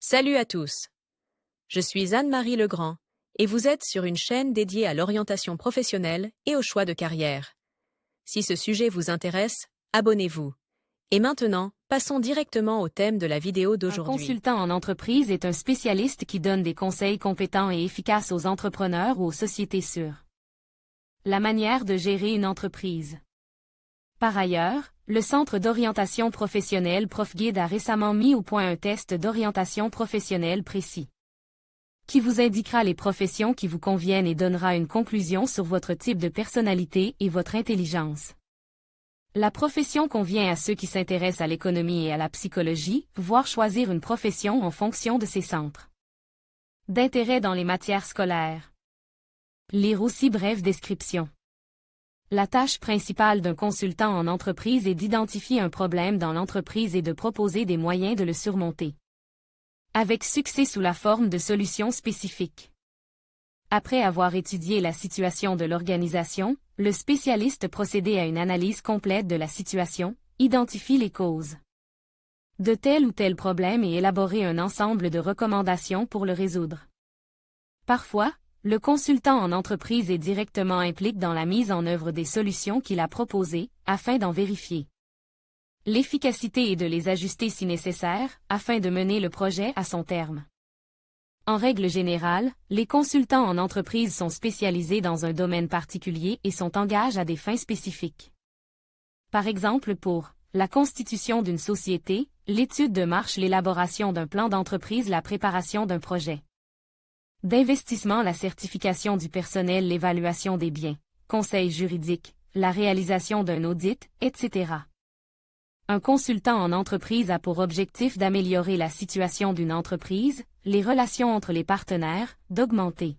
Salut à tous. Je suis Anne-Marie Legrand et vous êtes sur une chaîne dédiée à l'orientation professionnelle et au choix de carrière. Si ce sujet vous intéresse, abonnez-vous. Et maintenant, passons directement au thème de la vidéo Un d'aujourd'hui. consultant en entreprise est un spécialiste qui donne des conseils compétents et efficaces aux entrepreneurs ou aux sociétés sur la manière de gérer une entreprise. Par ailleurs, le Centre d'orientation professionnelle ProfGuide a récemment mis au point un test d'orientation professionnelle précis, qui vous indiquera les professions qui vous conviennent et donnera une conclusion sur votre type de personnalité et votre intelligence. La profession convient à ceux qui s'intéressent à l'économie et à la psychologie, voire choisir une profession en fonction de ses centres d'intérêt dans les matières scolaires. Lire aussi brève description. La tâche principale d'un consultant en entreprise est d'identifier un problème dans l'entreprise et de proposer des moyens de le surmonter, avec succès sous la forme de solutions spécifiques. Après avoir étudié la situation de l'organisation, le spécialiste procède à une analyse complète de la situation, identifie les causes de tel ou tel problème et élaborer un ensemble de recommandations pour le résoudre. Parfois, le consultant en entreprise est directement impliqué dans la mise en œuvre des solutions qu'il a proposées, afin d'en vérifier l'efficacité et de les ajuster si nécessaire, afin de mener le projet à son terme. En règle générale, les consultants en entreprise sont spécialisés dans un domaine particulier et sont engagés à des fins spécifiques. Par exemple pour la constitution d'une société, l'étude de marché, l'élaboration d'un plan d'entreprise, la préparation d'un projet d'investissement, la certification du personnel, l'évaluation des biens, conseil juridique, la réalisation d'un audit, etc. Un consultant en entreprise a pour objectif d'améliorer la situation d'une entreprise, les relations entre les partenaires, d'augmenter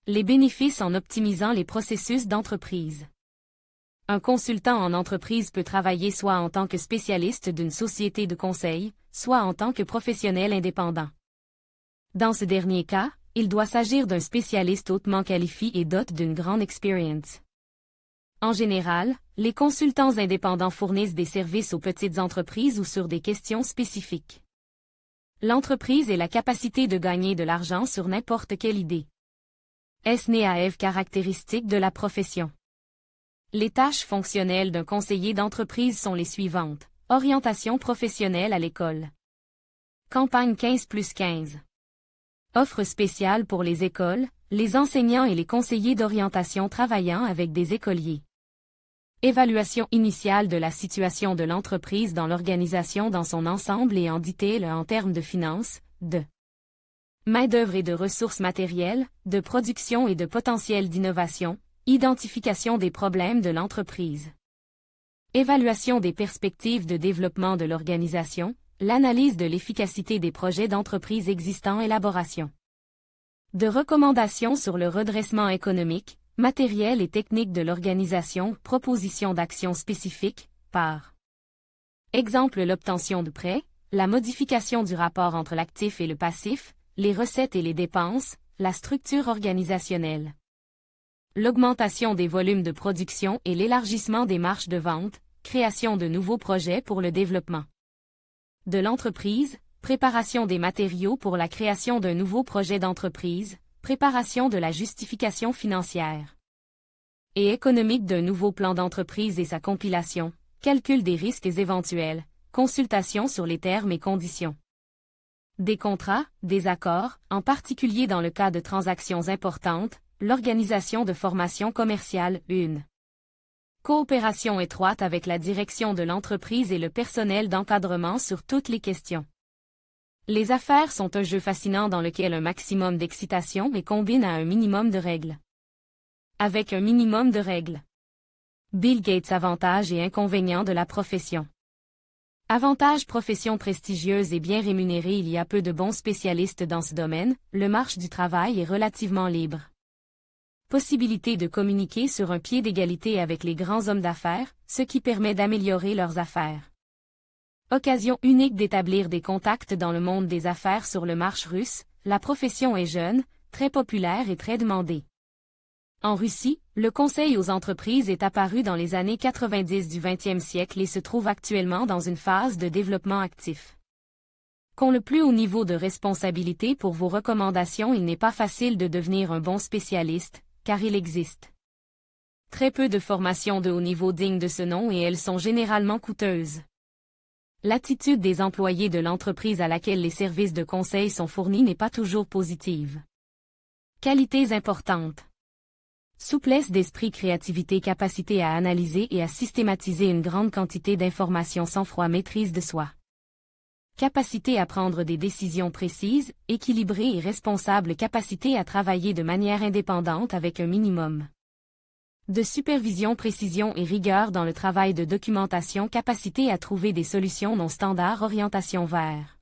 les bénéfices en optimisant les processus d'entreprise. Un consultant en entreprise peut travailler soit en tant que spécialiste d'une société de conseil, soit en tant que professionnel indépendant. Dans ce dernier cas, il doit s'agir d'un spécialiste hautement qualifié et doté d'une grande expérience. En général, les consultants indépendants fournissent des services aux petites entreprises ou sur des questions spécifiques. L'entreprise et la capacité de gagner de l'argent sur n'importe quelle idée. SNAF caractéristiques de la profession. Les tâches fonctionnelles d'un conseiller d'entreprise sont les suivantes. Orientation professionnelle à l'école. Campagne 15+15. Offre spéciale pour les écoles, les enseignants et les conseillers d'orientation travaillant avec des écoliers. Évaluation initiale de la situation de l'entreprise dans l'organisation dans son ensemble et en détail en termes de finances, de main-d'œuvre et de ressources matérielles, de production et de potentiel d'innovation, identification des problèmes de l'entreprise. Évaluation des perspectives de développement de l'organisation, l'analyse de l'efficacité des projets d'entreprise existants, élaboration de recommandations sur le redressement économique, matériel et technique de l'organisation, proposition d'actions spécifiques, par exemple l'obtention de prêts, la modification du rapport entre l'actif et le passif, les recettes et les dépenses, la structure organisationnelle, l'augmentation des volumes de production et l'élargissement des marges de vente, création de nouveaux projets pour le développement de l'entreprise, préparation des matériaux pour la création d'un nouveau projet d'entreprise, préparation de la justification financière et économique d'un nouveau plan d'entreprise et sa compilation, calcul des risques éventuels, consultation sur les termes et conditions des contrats, des accords, en particulier dans le cas de transactions importantes, l'organisation de formation commerciale, une coopération étroite avec la direction de l'entreprise et le personnel d'encadrement sur toutes les questions. Les affaires sont un jeu fascinant dans lequel un maximum d'excitation est combiné à un minimum de règles. Avec un minimum de règles. Bill Gates. Avantages et inconvénients de la profession. Avantages: profession prestigieuse et bien rémunérée. Il y a peu de bons spécialistes dans ce domaine, le marché du travail est relativement libre. Possibilité de communiquer sur un pied d'égalité avec les grands hommes d'affaires, ce qui permet d'améliorer leurs affaires. Occasion unique d'établir des contacts dans le monde des affaires sur le marché russe, la profession est jeune, très populaire et très demandée. En Russie, le conseil aux entreprises est apparu dans les années 90 du XXe siècle et se trouve actuellement dans une phase de développement actif. Qu'ont le plus haut niveau de responsabilité pour vos recommandations, il n'est pas facile de devenir un bon spécialiste, car il existe très peu de formations de haut niveau dignes de ce nom et elles sont généralement coûteuses. L'attitude des employés de l'entreprise à laquelle les services de conseil sont fournis n'est pas toujours positive. Qualités importantes. Souplesse d'esprit, créativité, capacité à analyser et à systématiser une grande quantité d'informations, sang-froid, maîtrise de soi. Capacité à prendre des décisions précises, équilibrées et responsables, capacité à travailler de manière indépendante avec un minimum de supervision, précision et rigueur dans le travail de documentation, capacité à trouver des solutions non standards, orientation vers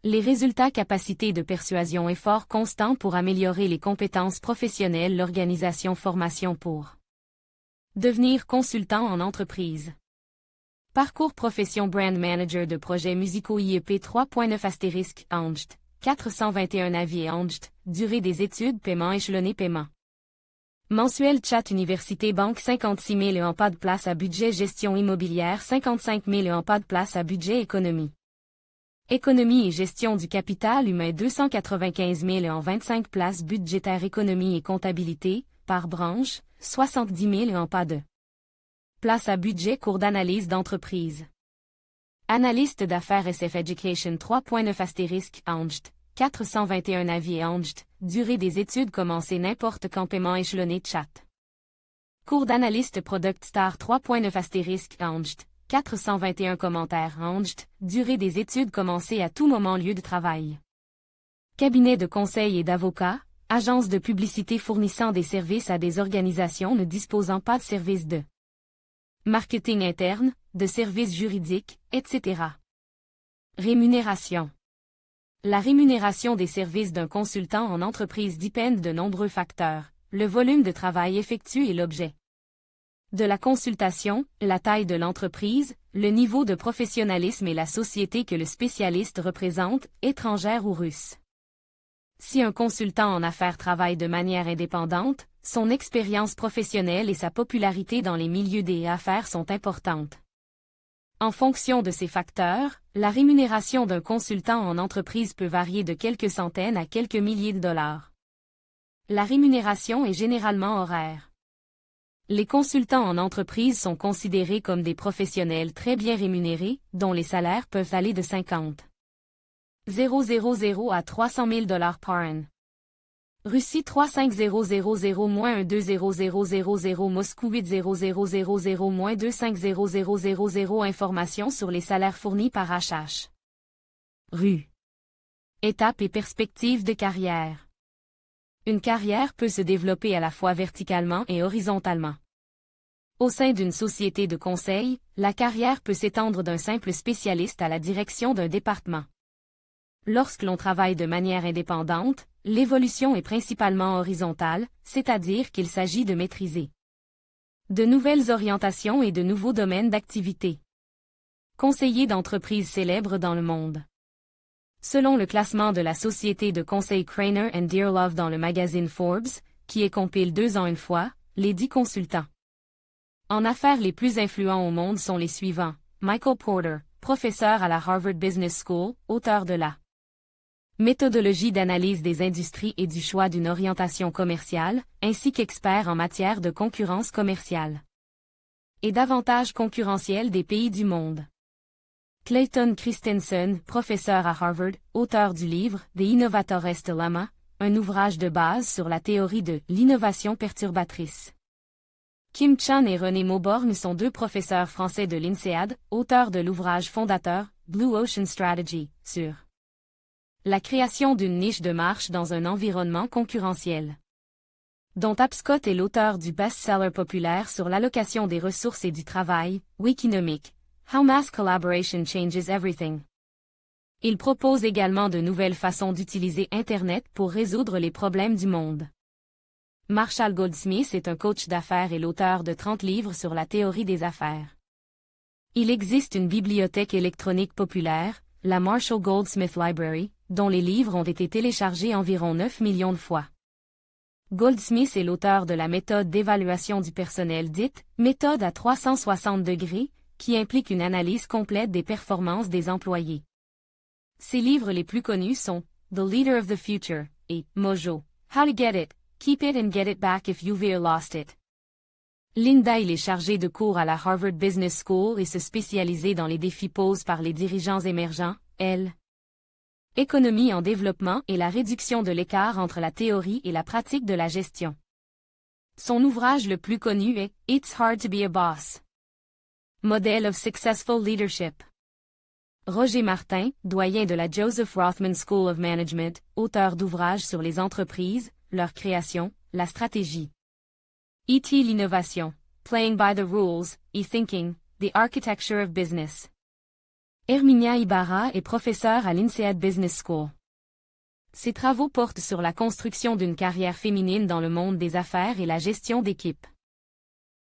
les résultats, capacité de persuasion, effort constant pour améliorer les compétences professionnelles, l'organisation, formation pour devenir consultant en entreprise. Parcours profession brand manager de projets musicaux IEP 3.9 * Angst, 421 avis Angst, durée des études, paiement échelonné, paiement mensuel, chat université, banque 56 000 en pas de place à budget, gestion immobilière 55 000 en pas de place à budget, économie et gestion du capital humain 295 000 en 25 places budgétaires, économie et comptabilité, par branche, 70 000 en pas de place à budget, cours d'analyse d'entreprise. Analyste d'affaires SF Education 3.9 * Angst, 421 avis Angst, durée des études commencée n'importe quand, paiement échelonné, chat. Cours d'analyste Product Star 3.9 * Angst, 421 commentaires Angst, durée des études commencée à tout moment, lieu de travail. Cabinet de conseil et d'avocats, agence de publicité fournissant des services à des organisations ne disposant pas de services de marketing interne, de services juridiques, etc. Rémunération. La rémunération des services d'un consultant en entreprise dépend de nombreux facteurs, le volume de travail effectué et l'objet de la consultation, la taille de l'entreprise, le niveau de professionnalisme et la société que le spécialiste représente, étrangère ou russe. Si un consultant en affaires travaille de manière indépendante, son expérience professionnelle et sa popularité dans les milieux des affaires sont importantes. En fonction de ces facteurs, la rémunération d'un consultant en entreprise peut varier de quelques centaines à quelques milliers de dollars. La rémunération est généralement horaire. Les consultants en entreprise sont considérés comme des professionnels très bien rémunérés, dont les salaires peuvent aller de 50 000 à 300 000 $ par an. Russie 35000-1200000, Moscou 8000-2500000. Informations sur les salaires fournis par HH. Rue. Étapes et perspectives de carrière. Une carrière peut se développer à la fois verticalement et horizontalement. Au sein d'une société de conseil, la carrière peut s'étendre d'un simple spécialiste à la direction d'un département. Lorsque l'on travaille de manière indépendante, l'évolution est principalement horizontale, c'est-à-dire qu'il s'agit de maîtriser de nouvelles orientations et de nouveaux domaines d'activité. Conseiller d'entreprises célèbres dans le monde. Selon le classement de la société de conseil Craner & Dearlove dans le magazine Forbes, qui est compile 2 ans une fois, les 10 consultants en affaires les plus influents au monde sont les suivants: Michael Porter, professeur à la Harvard Business School, auteur de la méthodologie d'analyse des industries et du choix d'une orientation commerciale, ainsi qu'expert en matière de concurrence commerciale et d'avantages concurrentiels des pays du monde. Clayton Christensen, professeur à Harvard, auteur du livre The Innovator's Dilemma, un ouvrage de base sur la théorie de l'innovation perturbatrice. Kim Chan et René Mauborgne sont 2 professeurs français de l'INSEAD, auteurs de l'ouvrage fondateur Blue Ocean Strategy, sur la création d'une niche de marche dans un environnement concurrentiel. Dont Tapscott est l'auteur du best-seller populaire sur l'allocation des ressources et du travail, Wikinomic, How Mass Collaboration Changes Everything. Il propose également de nouvelles façons d'utiliser Internet pour résoudre les problèmes du monde. Marshall Goldsmith est un coach d'affaires et l'auteur de 30 livres sur la théorie des affaires. Il existe une bibliothèque électronique populaire, la Marshall Goldsmith Library, dont les livres ont été téléchargés environ 9 millions de fois. Goldsmith est l'auteur de la méthode d'évaluation du personnel dite « méthode à 360 degrés », qui implique une analyse complète des performances des employés. Ses livres les plus connus sont The Leader of the Future et Mojo, How to Get It, Keep It and Get It Back If You've Ever Lost It. Linda est chargée de cours à la Harvard Business School et se spécialiser dans les défis posés par les dirigeants émergents, économie en développement et la réduction de l'écart entre la théorie et la pratique de la gestion. Son ouvrage le plus connu est It's Hard to Be a Boss. Model of Successful Leadership. Roger Martin, doyen de la Joseph Rothman School of Management, auteur d'ouvrages sur les entreprises, leur création, la stratégie. E.T. L'innovation, Playing by the Rules, E-Thinking, The Architecture of Business. Herminia Ibarra est professeure à l'INSEAD Business School. Ses travaux portent sur la construction d'une carrière féminine dans le monde des affaires et la gestion d'équipe.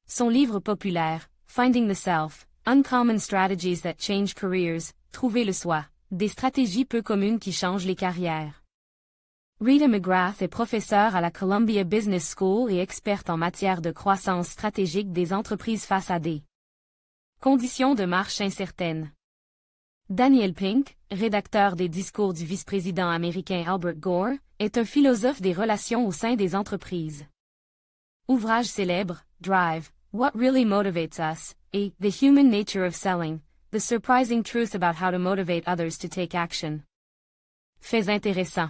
Son livre populaire, Finding the Self, Uncommon Strategies That Change Careers, Trouver le soi, des stratégies peu communes qui changent les carrières. Rita McGrath est professeure à la Columbia Business School et experte en matière de croissance stratégique des entreprises face à des conditions de marche incertaines. Daniel Pink, rédacteur des discours du vice-président américain Albert Gore, est un philosophe des relations au sein des entreprises. Ouvrage célèbre, Drive, What Really Motivates Us, et The Human Nature of Selling, The Surprising Truth About How to Motivate Others to Take Action. Faits intéressants.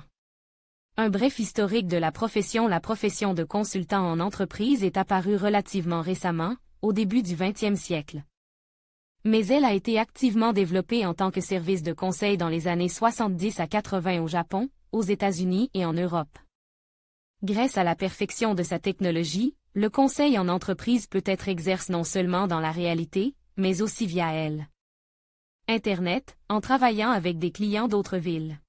Un bref historique de la profession. La profession de consultant en entreprise est apparue relativement récemment, au début du 20e siècle. Mais elle a été activement développée en tant que service de conseil dans les années 70 à 80 au Japon, aux États-Unis et en Europe. Grâce à la perfection de sa technologie, le conseil en entreprise peut être exercé non seulement dans la réalité, mais aussi via elle. Internet, en travaillant avec des clients d'autres villes.